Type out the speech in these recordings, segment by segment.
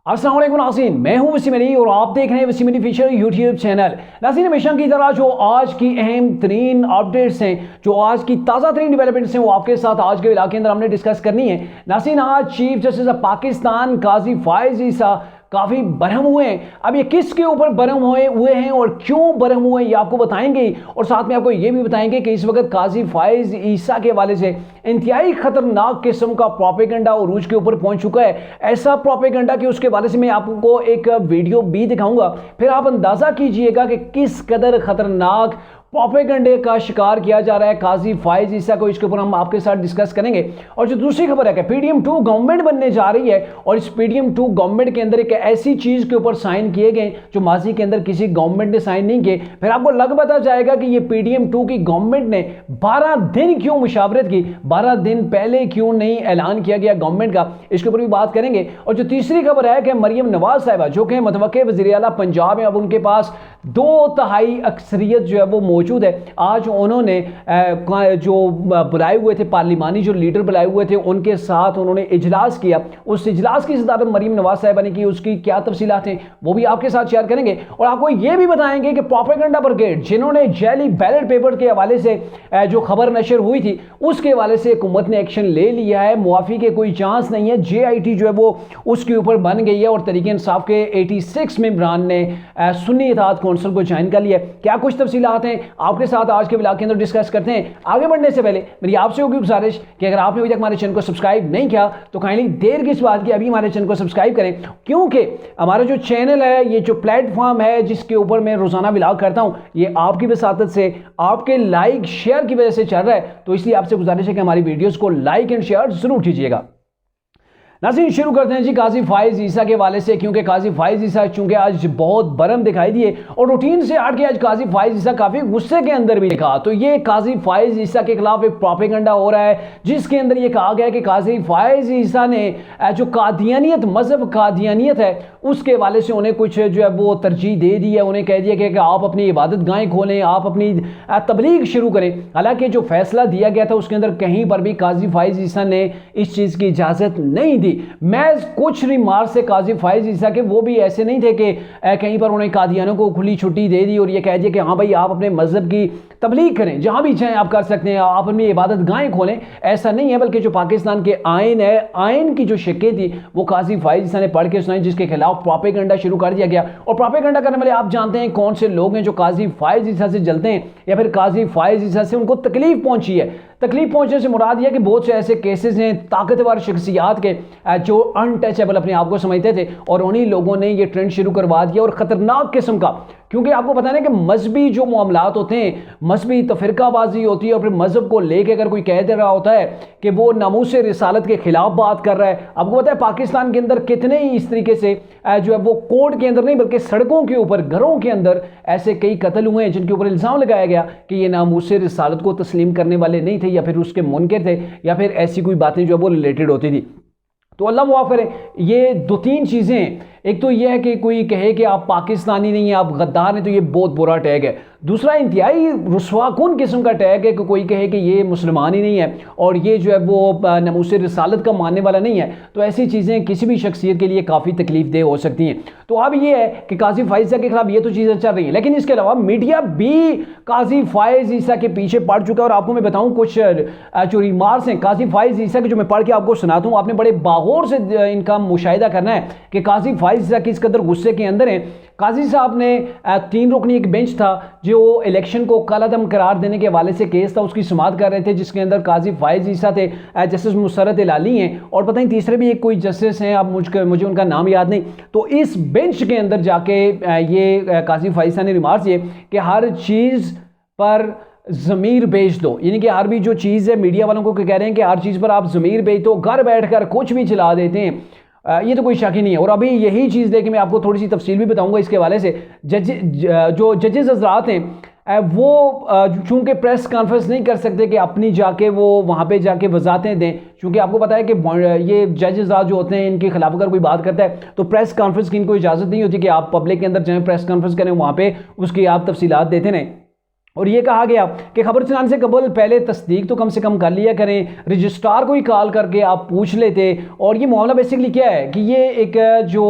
अस्सलाम वालेकुम नाज़रीन, मैं हूं वसीम अली और आप देख रहे हैं Waseem Ali Fisher YouTube channel. नाज़रीन, हमेशा की तरह जो आज की अहम तरीन अपडेट्स हैं, जो आज की ताज़ा तरीन डेवलपमेंट्स हैं, वो आपके साथ आज के इलाके के अंदर हमने डिस्कस करनी है। नाज़रीन, आज चीफ जस्टिस ऑफ पाकिस्तान काजी फायज ईसा काफ़ी बरहम हुए हैं। अब ये किसके ऊपर बरहम हुए हैं और क्यों बरहम हुए हैं, ये आपको बताएंगे और साथ में आपको ये भी बताएंगे कि इस वक्त काजी फायज ईसा के हवाले से इंतहाई खतरनाक किस्म का प्रोपेगेंडा उरूज के ऊपर पहुंच चुका है। ऐसा प्रोपेगेंडा कि उसके बारे से मैं आपको एक वीडियो भी दिखाऊंगा, फिर आप अंदाज़ा कीजिएगा कि किस कदर खतरनाक प्रोपेगेंडे का शिकार किया जा रहा है काजी फायज ईसा को। इसके ऊपर हम आपके साथ डिस्कस करेंगे। और जो दूसरी खबर है कि PDM2 गवर्नमेंट बनने जा रही है और इस PDM2 गवर्नमेंट के अंदर एक ऐसी चीज के ऊपर साइन किए गए जो माजी के अंदर किसी गवर्नमेंट ने साइन नहीं किए। फिर आपको लग पता जाएगा कि ये PDM2 की गवर्नमेंट ने 12 दिन क्यों मुशावरत की, 12 दिन पहले क्यों नहीं ऐलान किया गया गवर्नमेंट का, इसके ऊपर भी बात करेंगे। और जो तीसरी खबर है कि मरियम नवाज साहिबा जो कि मतवक्के वज़ीर आला पंजाब है, अब उनके पास 2/3 अक्सरियत जो है वो मौजूद है। आज उन्होंने जो बुलाए हुए थे पार्लिमानी जो लीडर बुलाए हुए थे उनके साथ उन्होंने इजलास किया। उस इजलास की सदारत मरीम नवाज साहिबा ने की। उसकी क्या तफसीलात हैं वो भी आपके साथ शेयर करेंगे और आपको ये भी बताएंगे कि प्रोपेगेंडा ब्रिगेड जिन्होंने जैली बैलेट पेपर के हवाले से जो खबर नशर हुई थी उसके हवाले से हुकूमत ने एक्शन ले लिया है। मुआफी के कोई चांस नहीं है। JIT जो है वो उसके ऊपर बन गई है और तरीके इंसाफ के 86 मेंबरान ने सुन्नी इत्तेहाद कौंसिल को ज्वाइन कर लिया। क्या कुछ तफसीलात हैं आपके साथ आज के व्लॉग के अंदर डिस्कस करते हैं। आगे बढ़ने से पहले मेरी आपसे होगी गुजारिश कि अगर आपने अभी तक हमारे चैनल को सब्सक्राइब नहीं किया तो काइंडली देर किस बात की अभी हमारे चैनल को सब्सक्राइब करें, क्योंकि हमारा जो चैनल है, ये जो प्लेटफॉर्म है जिसके ऊपर मैं रोजाना व्लॉग करता हूं, ये आपकी वसातत से, आपके लाइक शेयर की वजह से चल रहा है। तो इसलिए आपसे गुजारिश है कि हमारी वीडियोस को लाइक एंड शेयर जरूर कीजिएगा। नाज़रीन, शुरू करते हैं जी काजी फायज ईसा के वाले से, क्योंकि काजी फायज ईसा चूंकि आज बहुत बरम दिखाई दिए और रूटीन से हट के आज काजी फायज ईसा काफी गुस्से के अंदर भी दिखा। तो ये काजी फायज ईसा के खिलाफ एक प्रोपेगेंडा हो रहा है जिसके अंदर ये कहा गया है कि काजी फायज ईसा ने जो कादियानियत मजहब कादियानियत है उसके वाले से उन्हें कुछ जो है वो तरजीह दे दी है। उन्हें कह दिया कि आप अपनी इबादत गाहें खोलें, आप अपनी तबलीग शुरू करें। हालांकि जो फैसला दिया गया था उसके अंदर कहीं पर भी काजी फायज ईसा ने इस चीज़ की इजाज़त नहीं दी। मैं कुछ रिमार्क से काजी फायज ईसा के वो भी ऐसे नहीं थे कि कहीं पर उन्हें कादियानों को खुली छुट्टी दे दी और ये कह दिया कि हाँ भाई आप अपने मजहब की तबलीग करें, जहां भी चाहें आप कर सकते हैं, आप अपनी इबादत गाहें खोलें। ऐसा नहीं है, बल्कि जो पाकिस्तान के आइन है, आइन की जो शिक्कें थी वो काजी फायज ईसा ने पढ़ के सुनाई, जिसके खिलाफ प्रोपेगेंडा शुरू कर दिया गया। और प्रोपेगेंडा करने वाले आप जानते हैं कौन से लोग हैं जो काजी फायज ईसा से जलते हैं या फिर काजी फायज ईसा से उनको तकलीफ पहुंची है। तकलीफ पहुंचने से मुराद यह कि बहुत से ऐसे केसेस हैं ताकतवर शख्सियात के जो अनटचेबल अपने आप को समझते थे और उन्हीं लोगों ने ये ट्रेंड शुरू करवा दिया और खतरनाक किस्म का, क्योंकि आपको पता है कि मजहबी जो मामलात होते हैं, मजहबी तफरकाबाजी होती है और फिर मजहब को लेकर अगर कोई कह दे रहा होता है कि वो नामूस रिसालत के खिलाफ बात कर रहा है। आपको पता है पाकिस्तान के अंदर कितने ही इस तरीके से जो है वो कोर्ट के अंदर नहीं बल्कि सड़कों के ऊपर, घरों के अंदर ऐसे कई कत्ल हुए हैं जिनके ऊपर इल्ज़ाम लगाया गया कि ये नामूस रिसालत को तस्लीम करने वाले नहीं थे या फिर उसके मुनकर थे या फिर ऐसी कोई बातें जो वो रिलेटेड होती थी। तो अल्लाह मुआफ़ करे। ये 2-3 चीज़ें हैं। एक तो यह है कि कोई कहे कि आप पाकिस्तानी नहीं हैं, आप गद्दार हैं, तो ये बहुत बुरा टैग है। दूसरा इंतहाई रुस्वाकुन किस्म का टैग है कि कोई कहे कि ये मुसलमान ही नहीं है और ये जो है वो नमूस रिसालत का मानने वाला नहीं है। तो ऐसी चीज़ें किसी भी शख्सियत के लिए काफ़ी तकलीफ दह हो सकती हैं। तो अब ये है कि काजी फायज ईसा के खिलाफ ये तो चीज़ें चल रही हैं, लेकिन इसके अलावा मीडिया भी काजी फायज ईसा के पीछे पड़ चुका है। और आपको मैं बताऊँ कुछ जो रिमार्क्स हैं काजी फायज ईसा के, जो मैं पढ़ के आपको सुनाता हूँ। आपने बड़े बागौर से इनका मुशाहिदा करना है कि काजी फायज ईसा किस कदर गुस्से के अंदर हैं। काजी साहब ने 3 रुकनी एक बेंच था जो इलेक्शन को कलअदम करार देने के हवाले से केस था, उसकी सुनवात कर रहे थे, जिसके अंदर काजी फायज ईसा थे, जस्टिस मुसरत इलाली हैं और पता नहीं तीसरे भी एक कोई जस्टिस हैं, अब मुझे उनका नाम याद नहीं। तो इस बेंच के अंदर जाके ये काजी फायज ईसा ने रिमार्क्स ये कि हर चीज़ पर ज़मीर बेच दो, यानी कि हर भी जो चीज़ है, मीडिया वालों को कह रहे हैं कि हर चीज़ पर आप ज़मीर बेच दो, घर बैठकर कुछ भी चला देते हैं, ये तो कोई शक ही नहीं है। और अभी यही चीज़ लेके मैं आपको थोड़ी सी तफसील भी बताऊंगा इसके हवाले से। जो जजेस हजरात हैं वो चूँकि प्रेस कॉन्फ्रेंस नहीं कर सकते कि अपनी जाके वो वहाँ पे जाके वजाहतें दें, क्योंकि आपको पता है कि ये जजेस हजरात जो होते हैं इनके खिलाफ अगर कोई बात करता है तो प्रेस कॉन्फ्रेंस की इनको इजाज़त नहीं होती कि आप पब्लिक के अंदर जाएँ प्रेस कॉन्फ्रेंस करें, वहाँ पर उसकी आप तफसीलात देते रहें। और ये कहा गया कि खबर चलाने से कबल पहले तस्दीक तो कम से कम कर लिया करें, रजिस्ट्रार को ही कॉल करके आप पूछ लेते। और ये मामला बेसिकली क्या है कि ये एक जो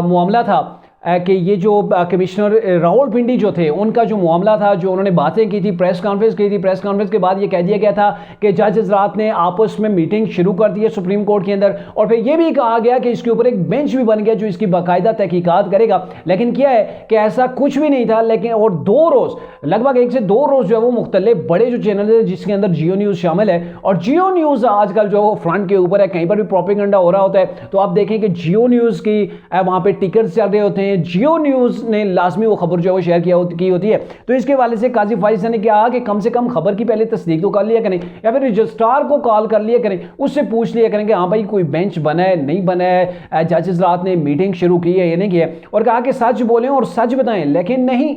मामला था कि ये जो कमिश्नर रावलपिंडी जो थे उनका जो मामला था, जो उन्होंने बातें की थी, प्रेस कॉन्फ्रेंस की थी, प्रेस कॉन्फ्रेंस के बाद ये कह दिया गया था कि जज हजरात ने आपस में मीटिंग शुरू कर दी है सुप्रीम कोर्ट के अंदर, और फिर ये भी कहा गया कि इसके ऊपर एक बेंच भी बन गया जो इसकी बाकायदा तहकीकात करेगा। लेकिन क्या है कि ऐसा कुछ भी नहीं था। लेकिन और 2 रोज़, लगभग 1 से 2 रोज़ जो है वो मुख्तलिफ बड़े जो चैनल है जिसके अंदर जियो न्यूज़ शामिल है, और जियो न्यूज़ आजकल जो है फ्रंट के ऊपर है, कहीं पर भी प्रोपेगेंडा हो रहा होता है तो आप देखें कि जियो न्यूज़ की वहाँ पर टिकट्स चल रहे होते हैं, जियो न्यूज़ ने लाजमी वो खबर जो है वो शेयर की होती है। तो इसके वाले से काजी फाइज ने कहा कि कम से कम खबर की पहले तस्दीक तो कर लिया करें, या फिर रजिस्ट्रार को कॉल कर लिया करें, उससे पूछ लिया करें कि हाँ भाई कोई बेंच बना है नहीं बना है, जजेस रात ने मीटिंग शुरू की है या नहीं की है, और कहा कि सच बोलें और सच बताएं। लेकिन नहीं,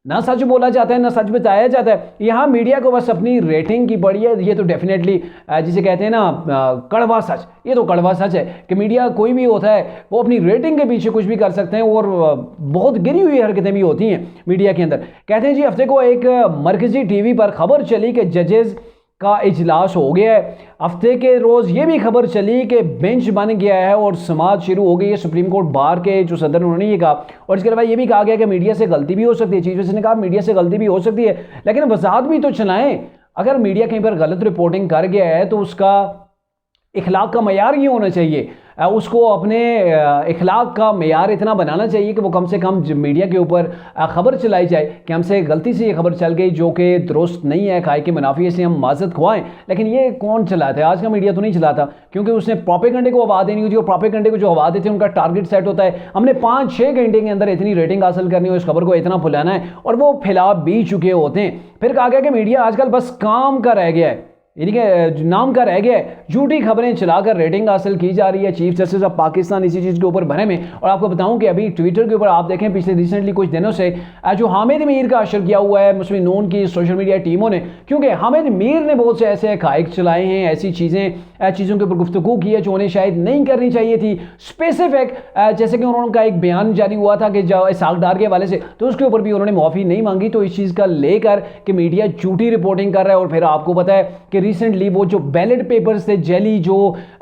ना सच बोला जाता है ना सच बताया जाता है। यहाँ मीडिया को बस अपनी रेटिंग की बड़ी है। ये तो डेफिनेटली जिसे कहते हैं ना कड़वा सच, ये तो कड़वा सच है कि मीडिया कोई भी होता है वो अपनी रेटिंग के पीछे कुछ भी कर सकते हैं, और बहुत गिरी हुई हरकतें भी होती हैं मीडिया के अंदर। कहते हैं जी हफ्ते को एक मरकजी टीवी पर खबर चली कि जजेस का इजलास हो गया है। हफ्ते के रोज़ ये भी खबर चली कि बेंच बन गया है और समाज शुरू हो गई है। सुप्रीम कोर्ट बार के जो सदर उन्होंने ये कहा, और इसके अलावा ये भी कहा गया कि मीडिया से गलती भी हो सकती है। चीफ जस्टिस ने कहा मीडिया से गलती भी हो सकती है, लेकिन वजाहत भी तो चलाएं। अगर मीडिया कहीं पर गलत रिपोर्टिंग कर गया है तो उसका इखलाक का मयार ये होना चाहिए, उसको अपने इखलाक का मयार इतना बनाना चाहिए कि वो कम से कम मीडिया के ऊपर खबर चलाई जाए कि हमसे गलती से ये खबर चल गई जो कि दुरुस्त नहीं है, खाए के मुनाफी से हम माजत खुआएं। लेकिन ये कौन चलाता है? आज का मीडिया तो नहीं चलाता, क्योंकि उसने प्रोपेगेंडे को हवा देनी होती है, और प्रोपेगेंडे को जो हवा देते हैं उनका टारगेट सेट होता है। हमने 5-6 घंटे के अंदर इतनी रेटिंग हासिल करनी हो, इस खबर को इतना फैलाना है, और वो फैला भी चुके होते हैं। फिर कहा गया कि मीडिया आजकल बस काम का रह गया है, यानी कि नाम का रह गया है, झूठी खबरें चलाकर रेटिंग हासिल की जा रही है। चीफ जस्टिस ऑफ पाकिस्तान इसी चीज़ के ऊपर भरे में। और आपको बताऊं कि अभी ट्विटर के ऊपर आप देखें पिछले रिसेंटली कुछ दिनों से जो हामिद मीर का अशर किया हुआ है मुस्लिम नून की सोशल मीडिया टीमों ने, क्योंकि हामिद मीर ने बहुत से ऐसे हक़ाइक़ चलाए हैं, ऐसी चीज़ों के ऊपर गुफ्तगू की है जो उन्हें शायद नहीं करनी चाहिए थी। स्पेसिफिक जैसे कि उनका एक बयान जारी हुआ था कि इसहाक डार के हवाले से, तो उसके ऊपर भी उन्होंने माफ़ी नहीं मांगी। तो इस चीज़ का लेकर कि मीडिया झूठी रिपोर्टिंग कर रहा है। और फिर आपको पता है कि रिसेंटली वो जो बैलेट पेपर्स थे जेली जो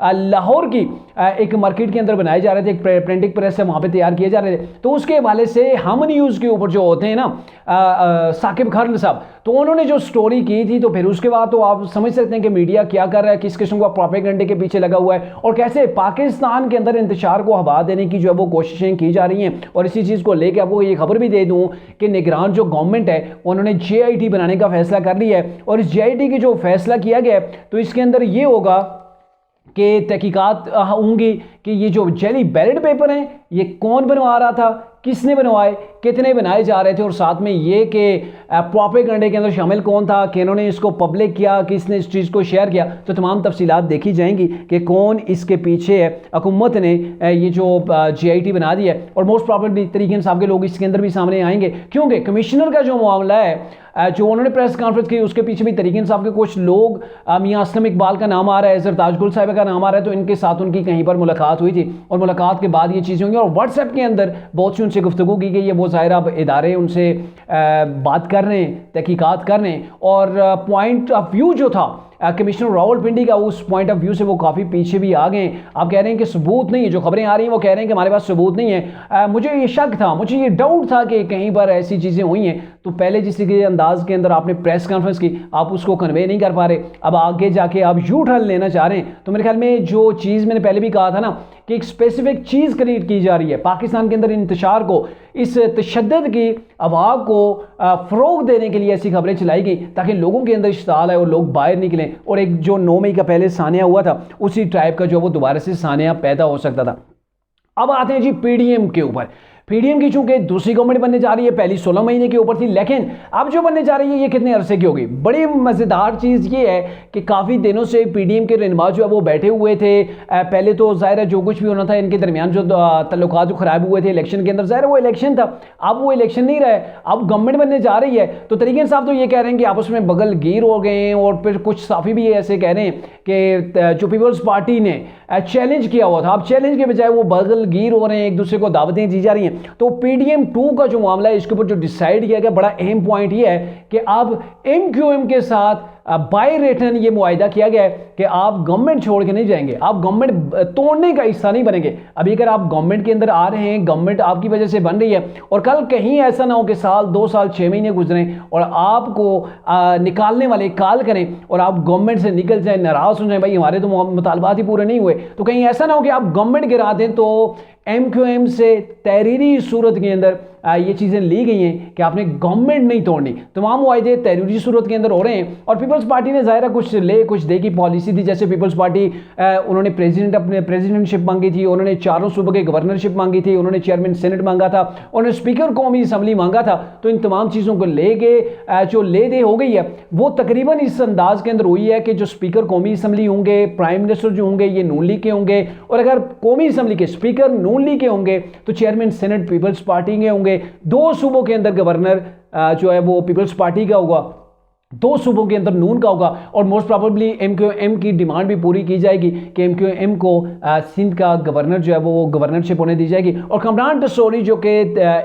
लाहौर की एक मार्केट के अंदर बनाए जा रहे थे, एक प्रिंटिंग प्रेस से वहाँ पे तैयार किए जा रहे थे, तो उसके हवाले से हम न्यूज़ के ऊपर जो होते हैं ना साकिब खान साहब, तो उन्होंने जो स्टोरी की थी, तो फिर उसके बाद तो आप समझ सकते हैं कि मीडिया क्या कर रहा है, किस किस्म का प्रोपेगेंडे के पीछे लगा हुआ है, और कैसे पाकिस्तान के अंदर इंतशार को हवा देने की जो है वो कोशिशें की जा रही हैं। और इसी चीज़ को लेकर आपको ये खबर भी दे दूँ कि निगरान जो गवर्नमेंट है उन्होंने JIT बनाने का फैसला कर लिया है। और इस JIT की जो फैसला किया गया है तो इसके अंदर ये होगा कि तहकीकात होंगी कि ये जो जेली बैलेट पेपर हैं ये कौन बनवा रहा था, किसने बनवाए, कितने बनाए जा रहे थे, और साथ में ये कि प्रोपेगेंडे के अंदर शामिल कौन था, कि इन्होंने इसको पब्लिक किया, किसने इस चीज़ को शेयर किया। तो तमाम तफसीलात देखी जाएंगी कि कौन इसके पीछे है। हुकूमत ने ये जो JIT बना दिया है, और मोस्ट प्रॉबेबली तरीके इंसाफ के लोग इसके अंदर भी सामने आएंगे, क्योंकि कमिश्नर का जो मामला है जो उन्होंने प्रेस कॉन्फ्रेंस की उसके पीछे भी तरीके इंसाफ के कुछ लोग, मियां असलम इकबाल का नाम आ रहा है, जरताज गुल साहिबा का नाम आ रहा है, तो इनके साथ उनकी कहीं पर मुलाकात हुई थी, और मुलाकात के बाद ये चीज़ें होंगी। और व्हाट्सएप के अंदर बहुत सी उनसे गुफ्तगू की गई है। वो ज़ाहिर अब इदारे उनसे बात कर रहे हैं, तहकीकात कर रहे हैं, और पॉइंट ऑफ व्यू जो था कमिश्नर रावलपिंडी का, उस पॉइंट ऑफ व्यू से वो काफ़ी पीछे भी आ गए। आप कह रहे हैं कि सबूत नहीं है, जो खबरें आ रही हैं वो कह रहे हैं कि हमारे पास सबूत नहीं है। मुझे ये शक था, मुझे ये डाउट था कि कहीं पर ऐसी चीज़ें हुई हैं, तो पहले जिस के अंदाज के अंदर आपने प्रेस कॉन्फ्रेंस की आप उसको कन्वे नहीं कर पा रहे, अब आगे जाके आप यू टर्न लेना चाह रहे हैं। तो मेरे ख्याल में जो चीज़ मैंने पहले भी कहा था ना कि एक स्पेसिफिक चीज़ क्रिएट की जा रही है पाकिस्तान के अंदर, इंतशार को, इस तशद्दुद की अफवाह को फ़रोग देने के लिए ऐसी खबरें चलाई गई ताकि लोगों के अंदर इश्ताल आए और लोग बाहर निकलें, और एक जो 9 मई का पहले सानिया हुआ था उसी टाइप का जो वो दोबारा से सानिया पैदा हो सकता था। अब आते हैं जी PDM के ऊपर। PDM की चूंकि दूसरी गवर्नमेंट बनने जा रही है, पहली 16 महीने के ऊपर थी, लेकिन अब जो बनने जा रही है ये कितने अरसे की होगी। बड़ी मज़ेदार चीज़ ये है कि काफ़ी दिनों से PDM के रहनुमा जो है वो बैठे हुए थे। पहले तो ज़ाहिर है जो कुछ भी होना था इनके दरमियान जो तल्लुकात जो ख़राब हुए थे इलेक्शन के अंदर, ज़ाहिर वो इलेक्शन था, अब वो इलेक्शन नहीं रहा है, अब गवर्नमेंट बनने जा रही है। तो तरीके साहब तो ये कह रहे हैं कि आपस में बगल गिर हो गए हैं, और फिर कुछ साफ़ी भी ऐसे कह रहे हैं कि जो पीपल्स पार्टी ने चैलेंज किया हुआ था, अब चैलेंज के बजाय वो बगल गिर हो रहे हैं, एक दूसरे को दावतें दी जा रही हैं। तो PDM 2 का जो मामला है इसके ऊपर जो डिसाइड किया गया, बड़ा अहम पॉइंट ये है कि अब MQM के साथ बाय रिटर्न ये मुआहिदा किया गया है कि आप गवर्नमेंट छोड़ के नहीं जाएंगे, आप गवर्नमेंट तोड़ने का हिस्सा नहीं बनेंगे। अभी अगर आप गवर्नमेंट के अंदर आ रहे हैं, गवर्नमेंट आपकी वजह से बन रही है और कल कहीं ऐसा ना हो कि साल 2 साल 6 महीने गुजरें और आपको निकालने वाले कॉल करें और आप गवर्नमेंट से निकल जाए, नाराज हो जाए, भाई हमारे तो मुतालबात ही पूरे नहीं हुए, तो कहीं ऐसा ना हो कि आप गवर्नमेंट गिरा दें। तो MQM से तहरीरी सूरत के अंदर ये चीज़ें ली गई हैं कि आपने गवर्नमेंट नहीं तोड़नी। तमाम वायदे तहरीरी सूरत के अंदर हो रहे हैं और पीपल्स पार्टी ने ज़ाहिर कुछ ले कुछ दे की पॉलिसी थी। जैसे पीपल्स पार्टी उन्होंने अपने प्रेसिडेंटशिप मांगी थी, उन्होंने 4 सूबों के गवर्नरशिप मांगी थी, उन्होंने चेयरमैन सेनेट मांगा था, उन्होंने स्पीकर कौमी असम्बली मांगा था। तो इन तमाम चीज़ों को लेके जो ले दे हो गई है वो तकरीबन इस अंदाज के अंदर हुई है कि जो स्पीकर कौमी असम्बली होंगे, प्राइम मिनिस्टर जो होंगे ये नून लीग के होंगे, और अगर कौमी असम्बली के स्पीकर नून लीग के होंगे तो चेयरमैन सेनेट पीपल्स पार्टी के होंगे। 2 सूबों के अंदर गवर्नर जो है वो पीपल्स पार्टी का होगा, 2 सूबों के अंदर नून का होगा और मोस्ट प्रोबेबली MQM की डिमांड भी पूरी की जाएगी कि MQM को सिंध का गवर्नर जो है वो गवर्नरशिप होने दी जाएगी। और कमरान टसोरी जो कि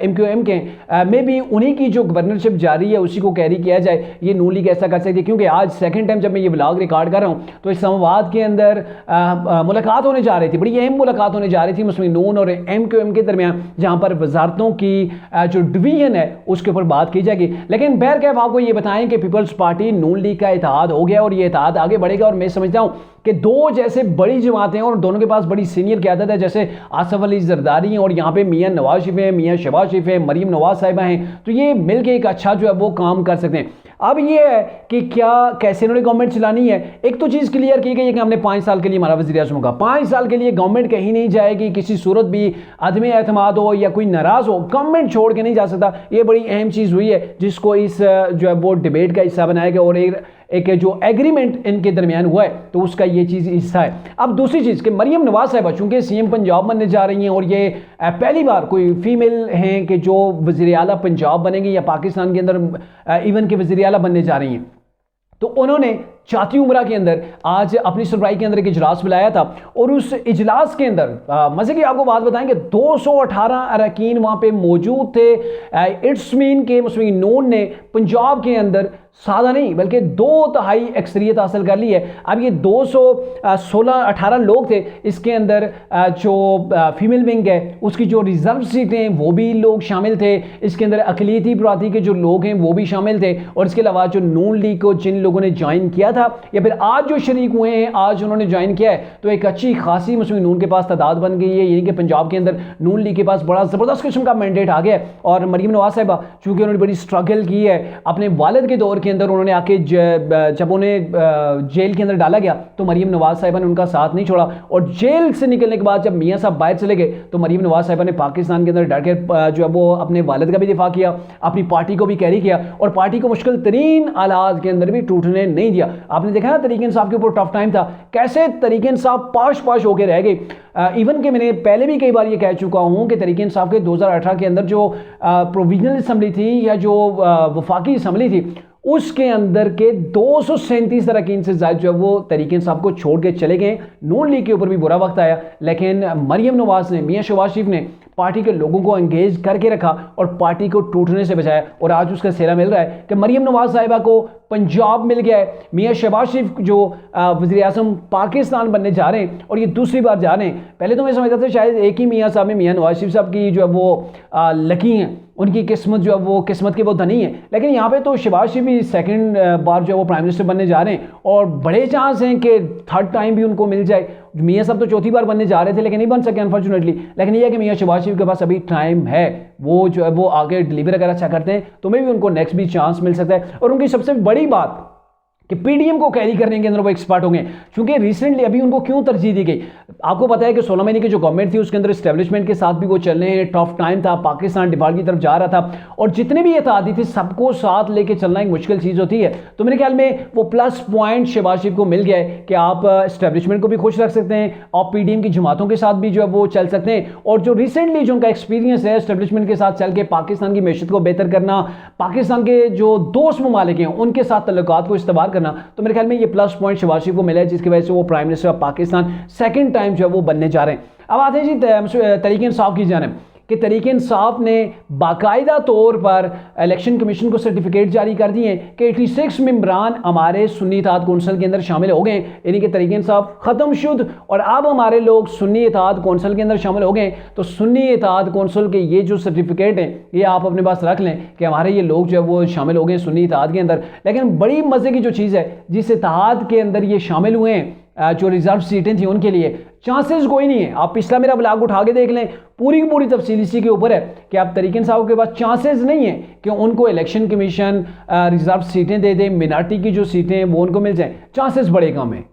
MQM के में भी उन्हीं की जो गवर्नरशिप जारी है उसी को कैरी किया जाए, ये नून लीग ऐसा कर सकती है। क्योंकि आज सेकंड टाइम जब मैं ये व्लॉग रिकॉर्ड कर रहा हूँ तो इस संवाद के अंदर मुलाकात होने जा रही थी, बड़ी अहम मुलाकात होने जा रही थी मुस्लिम नून और MQM के दरमियान, जहाँ पर वजारतों की जो डिवीजन है उसके ऊपर बात की जाएगी। लेकिन बहरकैफ आपको ये बताएं कि पीपल्स पार्टी नून लीग का इत्तेहाद हो गया और ये इत्तेहाद आगे बढ़ेगा। और मैं समझता हूं कि 2 जैसे बड़ी जमातें हैं और दोनों के पास बड़ी सीनियर क़यादत है, जैसे आसफ अली जरदारी हैं और यहाँ पे मियां नवाज शरीफ हैं, मियां शहबाज शरीफ हैं, मरीम नवाज साहिबा हैं, तो ये मिलकर एक अच्छा जो है वो काम कर सकते हैं। अब ये है कि क्या कैसे इन्होंने गवर्नमेंट चलानी है। एक तो चीज़ क्लियर की गई है कि हमने 5 साल के लिए हमारा वज़ीर आज़म होगा, 5 साल के लिए गवर्नमेंट कहीं नहीं जाएगी, किसी सूरत भी आदमी एतमाद हो या कोई नाराज़ हो गवर्नमेंट छोड़ के नहीं जा सकता। ये बड़ी अहम चीज़ हुई है जिसको इस जो है वो डिबेट का हिस्सा बनाया गया और एक जो एग्रीमेंट इनके दरमियान हुआ है तो उसका ये चीज़ हिस्सा है। अब दूसरी चीज़ कि मरीम नवाज साहिबा चूंकि CM पंजाब बनने जा रही हैं और ये पहली बार कोई फीमेल हैं कि जो वज़ीर आला पंजाब बनेंगी या पाकिस्तान के अंदर इवन के वज़ीर आला बनने जा रही हैं, तो उन्होंने चाती उमरा के अंदर आज अपनी सरबराही के अंदर एक इजलास बुलाया था और उस इजलास के अंदर मजे की आपको बात बताएंगे 218 अरकान वहाँ पे मौजूद थे। इट्स मीन के मुस्लिम नून ने पंजाब के अंदर सादा नहीं बल्कि 2/3 अक्सरियत हासिल कर ली है। अब ये 218 लोग थे, इसके अंदर जो फीमेल विंग है उसकी जो रिजर्व सीटें हैं वो भी लोग शामिल थे, इसके अंदर अकलीती बरादरी के जो लोग हैं वो भी शामिल थे, और इसके अलावा जो नून लीग को जिन लोगों ने ज्वाइन किया था या फिर आज जो शरीक हुए हैं, आज उन्होंने ज्वाइन किया है, तो एक अच्छी खासी मुस्लिम नून के पास तादाद बन गई है। यानी कि पंजाब के अंदर नून लीग के पास बड़ा ज़बरदस्त किस्म का मैंडेट आ गया है। और मरीम नवाज साहिबा चूँकि उन्होंने बड़ी स्ट्रगल की है अपने वालिद के दौर के अंदर, उन्होंने आके जब उन्हें जेल के अंदर डाला गया तो मरीम नवाज साहिबा ने उनका साथ नहीं छोड़ा, और जेल से निकलने के बाद जब मियाँ साहब बाहर चले गए तो मरीम नवाज साहिबा ने पाकिस्तान के अंदर डट के जो है वो अपने वालिद का भी दिफा किया, अपनी पार्टी को भी कैरी किया और पार्टी को मुश्किल तरीन हालात के अंदर भी टूटने नहीं दिया। आपने देखा ना तरीके इंसाफ के ऊपर टफ टाइम था, कैसे तरीके इंसाफ पाश होकर रह गए। इवन के मैंने पहले भी कई बार ये कह चुका हूँ कि तरीके इंसाफ के 2018 के अंदर जो प्रोविजनल असम्बली थी या जो वफाकी असम्बली थी उसके अंदर के 237 अरकान से ज़्यादा जो है वो तरीके इंसाफ को छोड़ के चले गए। नून लीग के ऊपर भी बुरा वक्त आया, लेकिन मरीम नवाज ने, मियाँ शहबाज शरीफ ने पार्टी के लोगों को एंगेज करके रखा और पार्टी को टूटने से बचाया, और आज उसका सेहरा मिल रहा है कि मरीम नवाज साहिबा को पंजाब मिल गया है, मियाँ शहबाज शरीफ जो वज़ीर आज़म पाकिस्तान बनने जा रहे हैं और ये दूसरी बार जा रहे हैं। पहले तो मैं समझता था शायद एक ही मियाँ साहब में मियाँ नवाज शरीफ साहब की जो है वो लकी हैं, उनकी किस्मत जो है वो किस्मत के वो धनी है, लेकिन यहाँ पे तो शहबाज शरीफ भी सेकंड बार जो है वो प्राइम मिनिस्टर बनने जा रहे हैं और बड़े चांस हैं कि थर्ड टाइम भी उनको मिल जाए। मियाँ साहब तो चौथी बार बनने जा रहे थे लेकिन नहीं बन सके अनफॉर्चुनेटली, लेकिन यह है कि मियाँ शहबाज शरीफ के पास अभी टाइम है, वो जो है वो आगे डिलीवर अगर अच्छा करते हैं तो मे भी उनको नेक्स्ट भी चांस मिल सकता है। और उनकी सबसे बड़ी बात कि PDM को कैरी करने के अंदर वो एक्सपर्ट होंगे, क्योंकि रिसेंटली अभी उनको क्यों तरजीह दी गई, आपको पता है कि 16 महीने की जो गवर्नमेंट थी उसके अंदर एस्टेब्लिशमेंट के साथ भी वो चल रहे हैं, टफ टाइम था, पाकिस्तान डिफॉल्ट की तरफ जा रहा था और जितने भी इत्तेहादी थे सबको साथ लेके चलना एक मुश्किल चीज़ होती है। तो मेरे ख्याल में वो प्लस पॉइंट शहबाज शरीफ को मिल गया है कि आप एस्टेब्लिशमेंट को भी खुश रख सकते हैं और PDM की जमातों के साथ भी जो है वो चल सकते हैं, और जो रिसेंटली जो उनका एक्सपीरियंस है एस्टेब्लिशमेंट के साथ चल के पाकिस्तान की मैशत को बेहतर करना, पाकिस्तान के जो दोस्त ममालिक हैं उनके साथ तल्लुकात को इस्तेमाल करना, तो मेरे ख्याल में ये प्लस पॉइंट शहबाज शरीफ को मिला है जिसकी वजह से वो prime minister of Pakistan second time जो है वो बनने जा रहे हैं। अब आते हैं जी तरीके इंसाफ की जानिब। कि तरीके इंसाफ ने बाकायदा तौर पर इलेक्शन कमीशन को सर्टिफिकेट जारी कर दिए कि 86 मेंबरान हमारे सुन्नी इत्तेहाद कौंसिल के अंदर शामिल हो गए, यानी कि तरीके इंसाफ ख़त्म शुद्ध और अब हमारे लोग सुन्नी इत्तेहाद कौंसिल के अंदर शामिल हो गए। तो सुन्नी इत्तेहाद कौंसिल के ये जो सर्टिफिकेट हैं ये आप अपने पास रख लें कि हमारे ये लोग जो है वो शामिल हो गए सुन्नी इत्तेहाद के अंदर। लेकिन बड़ी मज़े की जो चीज़ है, जिस इत्तेहाद के अंदर ये शामिल हुए हैं, जो रिजर्व सीटें थी उनके लिए चांसेस कोई नहीं है। आप पिछला मेरा ब्लॉग उठा के देख लें, पूरी की पूरी तफसील इसी के ऊपर है कि आप तरीके इंसाफ के पास चांसेस नहीं है कि उनको इलेक्शन कमीशन रिजर्व सीटें दे दे, मिनार्टी की जो सीटें हैं वो उनको मिल जाएं, चांसेस बड़े कम हैं।